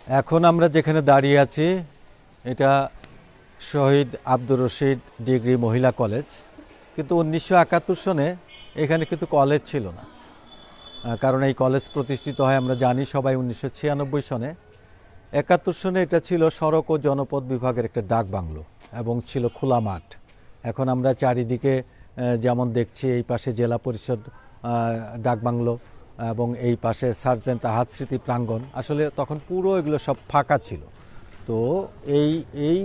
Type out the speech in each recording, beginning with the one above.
এখন আমরা যেখানে দাঁড়িয়ে আছি এটা শহীদ আব্দুর রশিদ ডিগ্রি মহিলা কলেজ, কিন্তু 1971 সনে এখানে কিন্তু কলেজ ছিল না। কারণ এই কলেজ প্রতিষ্ঠিত হয় আমরা জানি সবাই 1996 সনে। 71 সনে এটা ছিল সড়ক ও জনপদ বিভাগের একটা ডাক বাংলো এবং ছিল খোলা মাঠ। এখন আমরা চারিদিকে যেমন দেখছি, এই পাশে জেলা পরিষদ ডাক বাংলো এবং এই পাশে সার্জেন্ট আহাদ স্মৃতি প্রাঙ্গণ, আসলে তখন পুরো এগুলো সব ফাঁকা ছিল। তো এই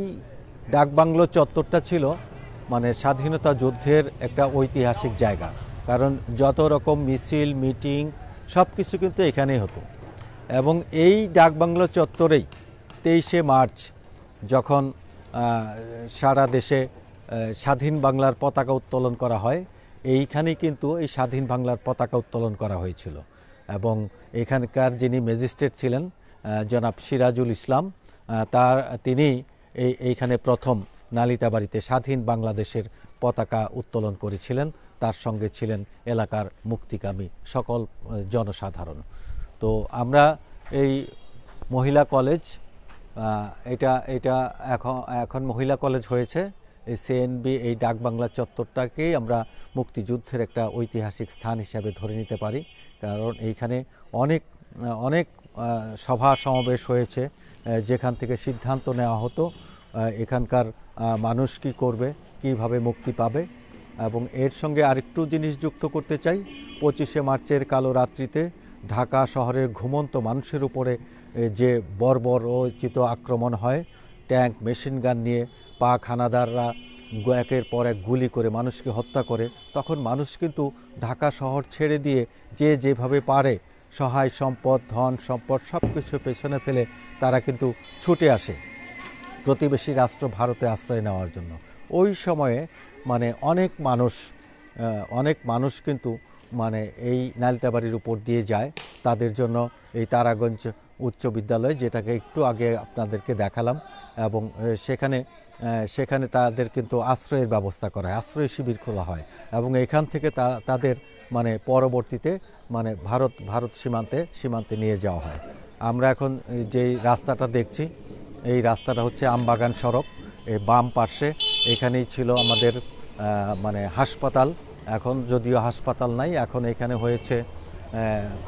ডাকবাংলো চত্বরটা ছিল মানে স্বাধীনতা যুদ্ধের একটা ঐতিহাসিক জায়গা, কারণ যত রকম মিছিল মিটিং সব কিছু কিন্তু এখানেই হতো। এবং এই ডাকবাংলো চত্বরেই 23শে মার্চ যখন সারা দেশে স্বাধীন বাংলার পতাকা উত্তোলন করা হয়, এইখানেই কিন্তু এই স্বাধীন বাংলার পতাকা উত্তোলন করা হয়েছিল। এবং এখানকার যিনি ম্যাজিস্ট্রেট ছিলেন জনাব সিরাজুল ইসলাম, তিনি এইখানে প্রথম নালিতাবাড়িতে স্বাধীন বাংলাদেশের পতাকা উত্তোলন করেছিলেন। তার সঙ্গে ছিলেন এলাকার মুক্তিকামী সকল জনসাধারণ। তো আমরা এই মহিলা কলেজ, এটা এটা এখন মহিলা কলেজ হয়েছে। এই সিএনবি এই ডাকবাংলা চত্বরটাকেই আমরা মুক্তিযুদ্ধের একটা ঐতিহাসিক স্থান হিসাবে ধরে নিতে পারি, কারণ এইখানে অনেক অনেক সভা সমাবেশ হয়েছে, যেখান থেকে সিদ্ধান্ত নেওয়া হতো এখানকার মানুষ কী করবে, কিভাবে মুক্তি পাবে। এবং এর সঙ্গে আরেকটু জিনিস যুক্ত করতে চাই, 25শে মার্চের কালো রাত্রিতে ঢাকা শহরের ঘুমন্ত মানুষের উপরে যে বর্বরোচিত আক্রমণ হয়, ট্যাঙ্ক মেশিন গান নিয়ে পাক হানাদাররা একের পর এক গুলি করে মানুষকে হত্যা করে, তখন মানুষ কিন্তু ঢাকা শহর ছেড়ে দিয়ে যে যেভাবে পারে সহায় সম্পদ ধন সম্পদ সব কিছু পেছনে ফেলে তারা কিন্তু ছুটে আসে প্রতিবেশী রাষ্ট্র ভারতে আশ্রয় নেওয়ার জন্য। ওই সময়ে মানে অনেক মানুষ কিন্তু মানে এই নালিতাবাড়ির উপর দিয়ে যায়। তাদের জন্য এই তারাগঞ্জ উচ্চ বিদ্যালয়, যেটাকে একটু আগে আপনাদেরকে দেখালাম, এবং সেখানে তাদের কিন্তু আশ্রয়ের ব্যবস্থা করা হয়, আশ্রয় শিবির খোলা হয় এবং এখান থেকে তাদের মানে পরবর্তীতে মানে ভারত সীমান্তে নিয়ে যাওয়া হয়। আমরা এখন যেই রাস্তাটা দেখছি, এই রাস্তাটা হচ্ছে আমবাগান সড়ক। এই বাম পাশে এখানেই ছিল আমাদের মানে হাসপাতাল। এখন যদিও হাসপাতাল নাই, এখন এখানে হয়েছে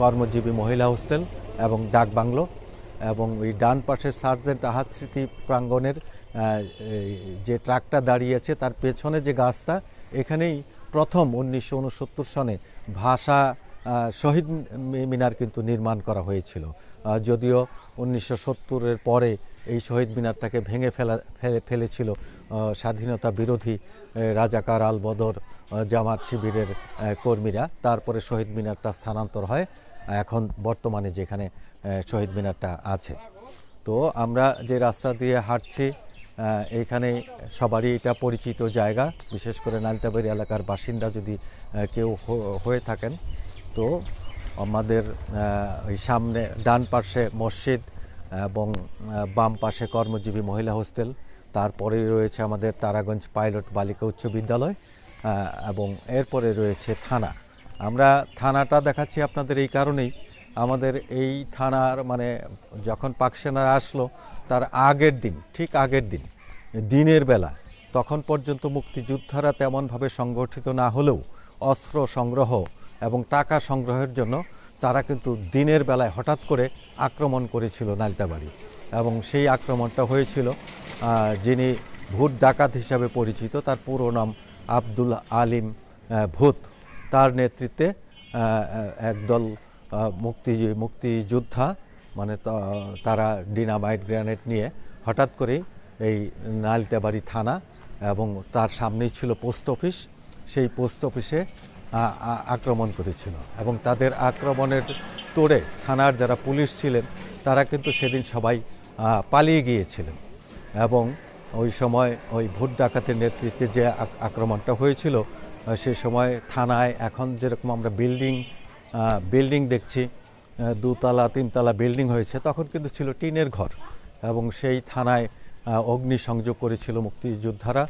কর্মজীবী মহিলা হোস্টেল এবং ডাকবাংলো। এবং ওই ডান পাশের সার্জেন্ট আহাদ স্মৃতি প্রাঙ্গণের যে ট্রাকটা দাঁড়িয়ে আছে তার পেছনে যে গাছটা, এখানেই প্রথম 1969 সনে ভাষা শহীদ মিনার কিন্তু নির্মাণ করা হয়েছিল। যদিও 1970-এর পরে এই শহীদ মিনারটাকে ভেঙে ফেলেছিল স্বাধীনতা বিরোধী রাজাকার আল বদর জামাত শিবিরের কর্মীরা। তারপরে শহীদ মিনারটা স্থানান্তর হয় এখন বর্তমানে যেখানে শহীদ মিনারটা আছে। তো আমরা যে রাস্তা দিয়ে হাঁটছি এইখানে সবারই এটা পরিচিত জায়গা, বিশেষ করে নালিতাবাড়ি এলাকার বাসিন্দা যদি কেউ হয়ে থাকেন। তো আমাদের ওই সামনে ডান পাশে মসজিদ এবং বাম পাশে কর্মজীবী মহিলা হোস্টেল, তারপরেই রয়েছে আমাদের তারাগঞ্জ পাইলট বালিকা উচ্চ বিদ্যালয় এবং এরপরে রয়েছে থানা। আমরা থানাটা দেখাচ্ছি আপনাদের এই কারণেই, আমাদের এই থানার মানে যখন পাক সেনারা আসলো তার ঠিক আগের দিন দিনের বেলা, তখন পর্যন্ত মুক্তিযোদ্ধারা তেমনভাবে সংগঠিত না হলেও অস্ত্র সংগ্রহ এবং টাকা সংগ্রহের জন্য তারা কিন্তু দিনের বেলায় হঠাৎ করে আক্রমণ করেছিল নালিতাবাড়ি। এবং সেই আক্রমণটা হয়েছিল যিনি ভূত ডাকাত হিসাবে পরিচিত, তার পুরো নাম আব্দুল আলিম ভূত, তার নেতৃত্বে একদল মুক্তিযোদ্ধা মানে তারা ডিনামাইট গ্রেনেড নিয়ে হঠাৎ করেই এই নালিতাবাড়ি থানা এবং তার সামনেই ছিল পোস্ট অফিস, সেই পোস্ট অফিসে আক্রমণ করেছিল। এবং তাদের আক্রমণের তোড়ে থানার যারা পুলিশ ছিলেন তারা কিন্তু সেদিন সবাই পালিয়ে গিয়েছিলেন। এবং ওই সময় ওই ভূত ডাকাতের নেতৃত্বে যে আক্রমণটা হয়েছিল, সে সময় থানায় এখন যেরকম আমরা বিল্ডিং দেখছি, 2তলা 3তলা বিল্ডিং হয়েছে, তখন কিন্তু ছিল টিনের ঘর। এবং সেই থানায় অগ্নিসংযোগ করেছিল মুক্তিযোদ্ধারা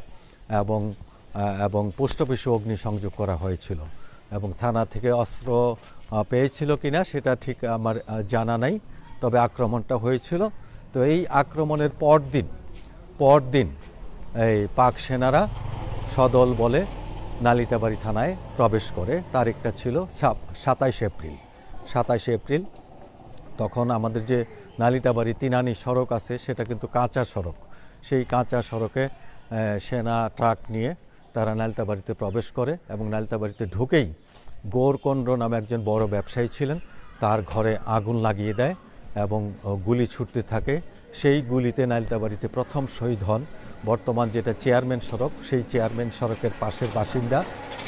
এবং পোস্ট অফিসে অগ্নিসংযোগ করা হয়েছিল। এবং থানা থেকে অস্ত্র পেয়েছিল কিনা সেটা ঠিক আমার জানা নাই, তবে আক্রমণটা হয়েছিল তো এই আক্রমণের পরদিন এই পাক সেনারা সদল বলে নালিতাবাড়ি থানায় প্রবেশ করে। তারিখটা ছিল 27 এপ্রিল। তখন আমাদের যে নালিতাবাড়ি তিনানি সড়ক আছে সেটা কিন্তু কাঁচা সড়ক। সেই কাঁচা সড়কে সেনা ট্রাক নিয়ে তারা নালিতাবাড়িতে প্রবেশ করে এবং নালিতাবাড়িতে ঢুকেই গৌরকণ্ড নামে একজন বড় ব্যবসায়ী ছিলেন, তার ঘরে আগুন লাগিয়ে দেয় এবং গুলি ছুটতে থাকে। সেই গুলিতে নালিতাবাড়িতে প্রথম শহীদ হন বর্তমান যেটা চেয়ারম্যান সড়ক, সেই চেয়ারম্যান সড়কের পাশের বাসিন্দা,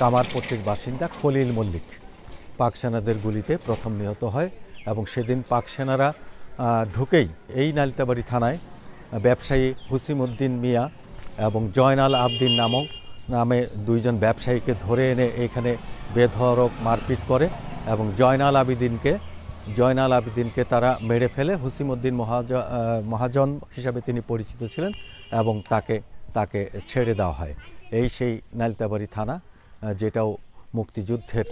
কামারপট্টির বাসিন্দা খলিল মল্লিক পাক সেনাদের গুলিতে প্রথম নিহত হয়। এবং সেদিন পাক সেনারা ঢুকেই এই নালিতাবাড়ি থানায় ব্যবসায়ী হুসিমউদ্দিন মিয়া এবং জয়নাল আবদিন নামে দুইজন ব্যবসায়ীকে ধরে এনে এখানে বেধড়ক মারপিট করে এবং জয়নাল আবিদিনকে তারা মেরে ফেলে। হুসিমউদ্দিন মহাজন হিসাবে তিনি পরিচিত ছিলেন এবং তাকে ছেড়ে দেওয়া হয়। এই সেই নালিতাবাড়ি থানা, যেটাও মুক্তিযুদ্ধের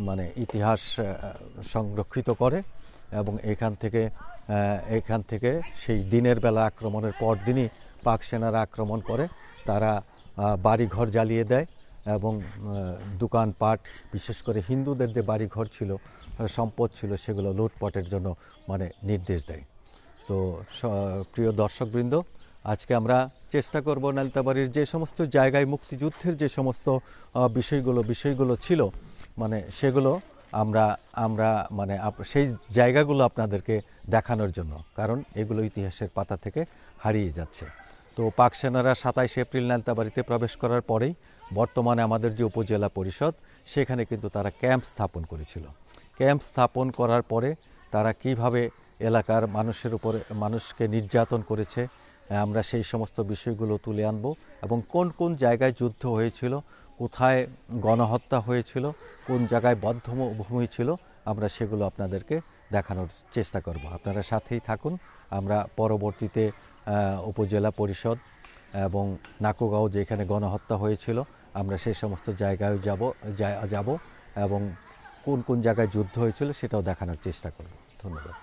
মানে ইতিহাস সংরক্ষিত করে। এবং এখান থেকে সেই দিনের বেলা আক্রমণের পর দিনই পাক সেনারা আক্রমণ করে। তারা বাড়িঘর জ্বালিয়ে দেয় এবং দোকানপাট, বিশেষ করে হিন্দুদের যে বাড়িঘর ছিল, সম্পদ ছিল, সেগুলো লুটপাটের জন্য মানে নির্দেশ দেয়। তো প্রিয় দর্শকবৃন্দ, আজকে আমরা চেষ্টা করব নালিতাবাড়ির যে সমস্ত জায়গায় মুক্তিযুদ্ধের যে সমস্ত বিষয়গুলো ছিল, মানে সেগুলো আমরা মানে সেই জায়গাগুলো আপনাদেরকে দেখানোর জন্য, কারণ এগুলো ইতিহাসের পাতা থেকে হারিয়ে যাচ্ছে। তো পাক সেনারা 27 এপ্রিল নালিতাবাড়িতে প্রবেশ করার পরেই বর্তমানে আমাদের যে উপজেলা পরিষদ, সেখানে কিন্তু তারা ক্যাম্প স্থাপন করেছিল। ক্যাম্প স্থাপন করার পরে তারা কিভাবে এলাকার মানুষকে নির্যাতন করেছে, আমরা সেই সমস্ত বিষয়গুলো তুলে আনব এবং কোন কোন জায়গায় যুদ্ধ হয়েছিল, কোথায় গণহত্যা হয়েছিল, কোন জায়গায় বধ্যভূমি ছিল, আমরা সেগুলো আপনাদেরকে দেখানোর চেষ্টা করব। আপনারা সাথেই থাকুন। আমরা পরবর্তীতে উপজেলা পরিষদ এবং নাকুগাঁও যেখানে গণহত্যা হয়েছিল, আমরা সেই সমস্ত জায়গায় যাব এবং কোন কোন জায়গায় যুদ্ধ হয়েছিল সেটাও দেখানোর চেষ্টা করব। ধন্যবাদ।